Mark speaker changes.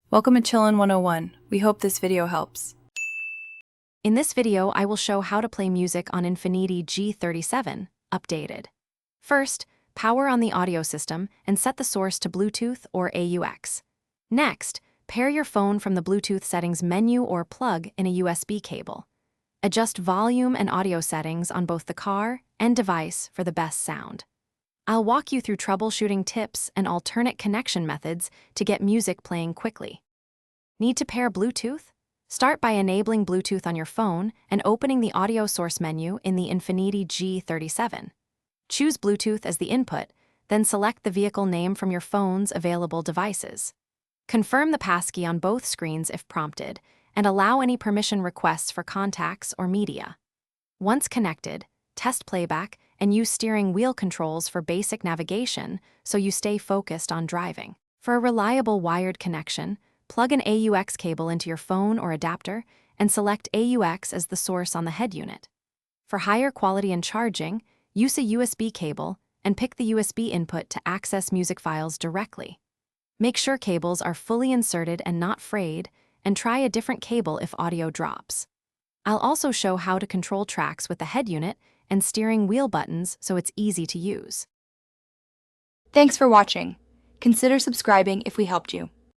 Speaker 1: Welcome to Chillin' 101. We hope this video helps.
Speaker 2: In this video, I will show how to play music on Infiniti G37, updated. First, power on the audio system and set the source to Bluetooth or AUX. Next, pair your phone from the Bluetooth settings menu or plug in a USB cable. Adjust volume and audio settings on both the car and device for the best sound. I'll walk you through troubleshooting tips and alternate connection methods to get music playing quickly. Need to pair Bluetooth? Start by enabling Bluetooth on your phone and opening the audio source menu in the Infiniti G37. Choose Bluetooth as the input, then select the vehicle name from your phone's available devices. Confirm the passkey on both screens if prompted, and allow any permission requests for contacts or media. Once connected, test playback and use steering wheel controls for basic navigation so you stay focused on driving. For a reliable wired connection, plug an AUX cable into your phone or adapter and select AUX as the source on the head unit. For higher quality and charging, use a USB cable and pick the USB input to access music files directly. Make sure cables are fully inserted and not frayed, and try a different cable if audio drops. I'll also show how to control tracks with the head unit and steering wheel buttons so it's easy to use.
Speaker 1: Thanks for watching. Consider subscribing if we helped you.